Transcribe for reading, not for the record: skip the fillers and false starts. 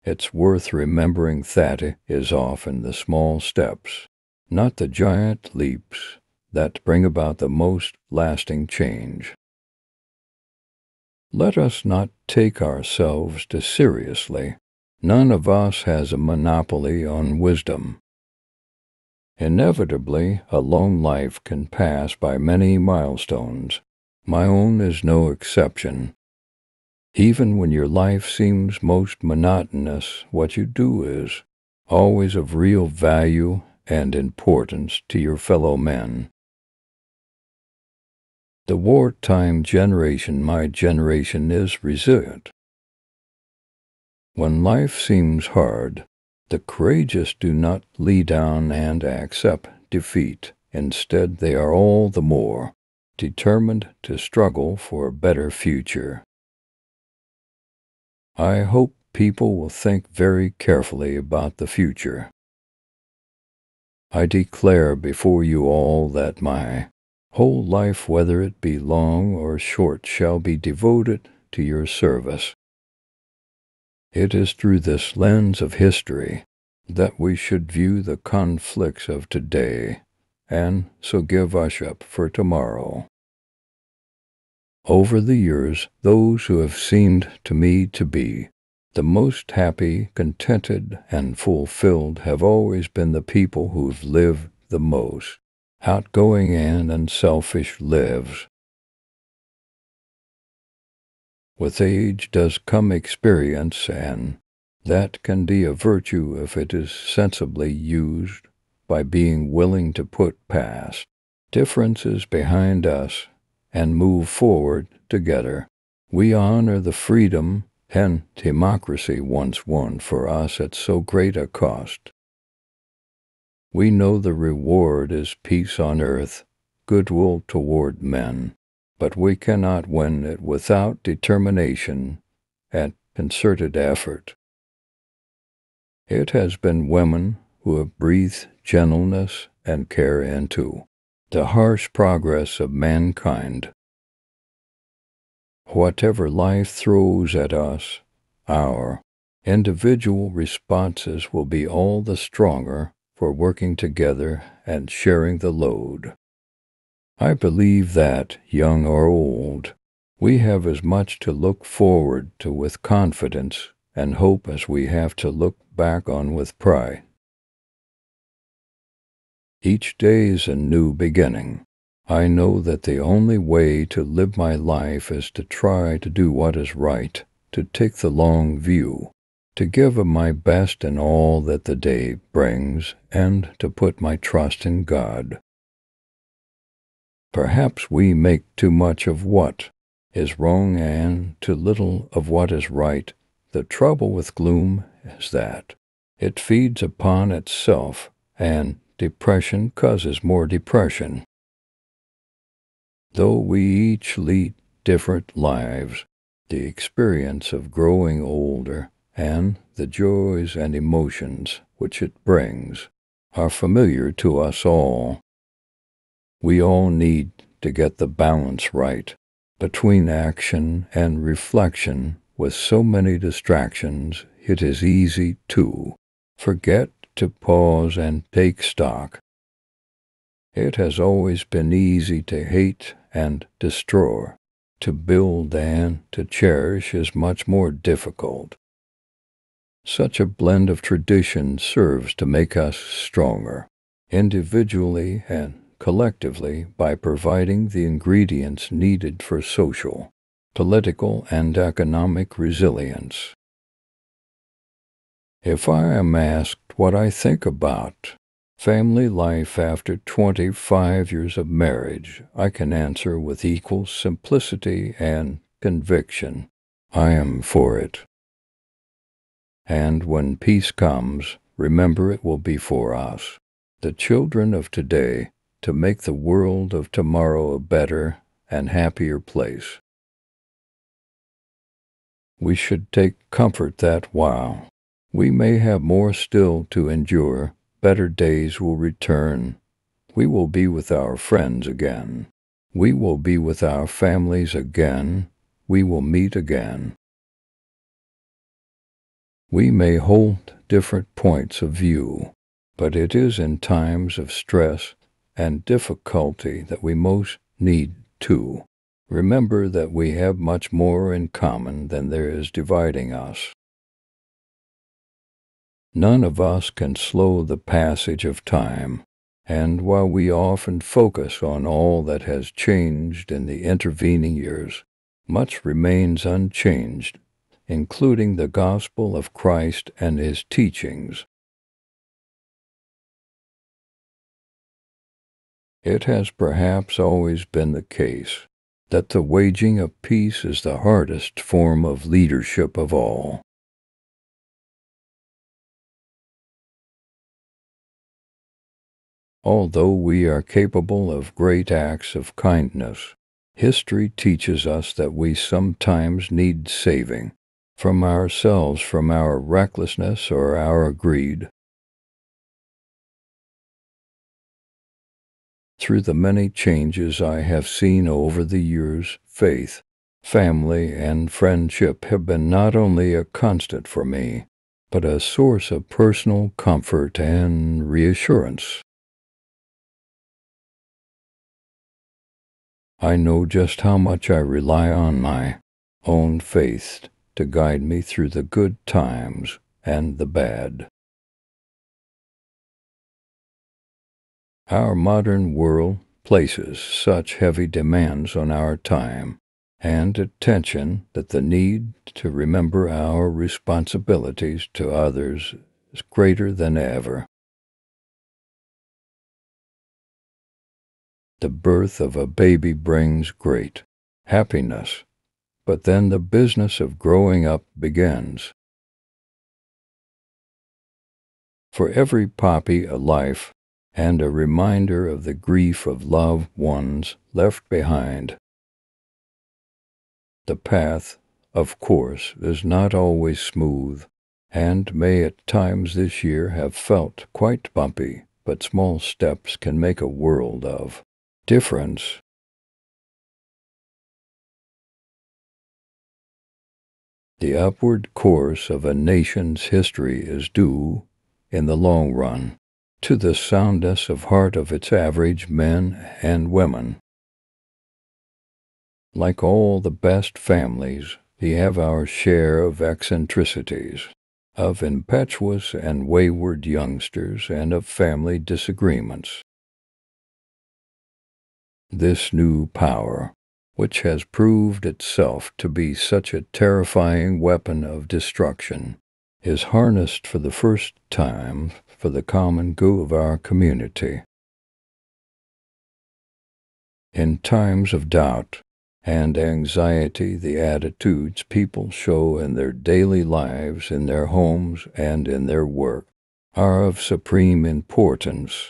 It's worth remembering that it is often the small steps, not the giant leaps, that bring about the most lasting change. Let us not take ourselves too seriously. None of us has a monopoly on wisdom. Inevitably, a lone life can pass by many milestones. My own is no exception. Even when your life seems most monotonous, what you do is always of real value and importance to your fellow men. The wartime generation, my generation, is resilient. When life seems hard, the courageous do not lie down and accept defeat. Instead, they are all the more determined to struggle for a better future. I hope people will think very carefully about the future. I declare before you all that my whole life, whether it be long or short, shall be devoted to your service. It is through this lens of history that we should view the conflicts of today, and so give us up for tomorrow. Over the years, those who have seemed to me to be the most happy, contented, and fulfilled have always been the people who've lived the most outgoing and unselfish lives. With age does come experience, and that can be a virtue if it is sensibly used by being willing to put past differences behind us and move forward together. We honor the freedom and democracy once won for us at so great a cost. We know the reward is peace on earth, goodwill toward men, but we cannot win it without determination and concerted effort. It has been women who have breathed gentleness and care into the harsh progress of mankind. Whatever life throws at us, our individual responses will be all the stronger for working together and sharing the load. I believe that, young or old, we have as much to look forward to with confidence and hope as we have to look back on with pride. Each day is a new beginning. I know that the only way to live my life is to try to do what is right, to take the long view, to give of my best in all that the day brings, and to put my trust in God. Perhaps we make too much of what is wrong and too little of what is right. The trouble with gloom is that it feeds upon itself, and depression causes more depression. Though we each lead different lives, the experience of growing older and the joys and emotions which it brings are familiar to us all. We all need to get the balance right between action and reflection. With so many distractions, it is easy to forget to pause and take stock. It has always been easy to hate and destroy. To build and to cherish is much more difficult. Such a blend of tradition serves to make us stronger, individually and collectively, by providing the ingredients needed for social, political, and economic resilience. If I am asked what I think about family life after 25 years of marriage, I can answer with equal simplicity and conviction: I am for it. And when peace comes, remember it will be for us, the children of today, to make the world of tomorrow a better and happier place. We should take comfort that while we may have more still to endure, better days will return. We will be with our friends again. We will be with our families again. We will meet again. We may hold different points of view, but it is in times of stress and difficulty that we most need to remember that we have much more in common than there is dividing us. None of us can slow the passage of time, and while we often focus on all that has changed in the intervening years, much remains unchanged, including the gospel of Christ and his teachings. It has perhaps always been the case that the waging of peace is the hardest form of leadership of all. Although we are capable of great acts of kindness, history teaches us that we sometimes need saving from ourselves, from our recklessness or our greed. Through the many changes I have seen over the years, faith, family, and friendship have been not only a constant for me, but a source of personal comfort and reassurance. I know just how much I rely on my own faith to guide me through the good times and the bad. Our modern world places such heavy demands on our time and attention that the need to remember our responsibilities to others is greater than ever. The birth of a baby brings great happiness, but then the business of growing up begins. For every poppy a life and a reminder of the grief of loved ones left behind. The path, of course, is not always smooth, and may at times this year have felt quite bumpy, but small steps can make a world of difference. The upward course of a nation's history is due, in the long run, to the soundness of heart of its average men and women. Like all the best families, we have our share of eccentricities, of impetuous and wayward youngsters, and of family disagreements. This new power, which has proved itself to be such a terrifying weapon of destruction, is harnessed for the first time for the common good of our community. In times of doubt and anxiety, the attitudes people show in their daily lives, in their homes, and in their work are of supreme importance.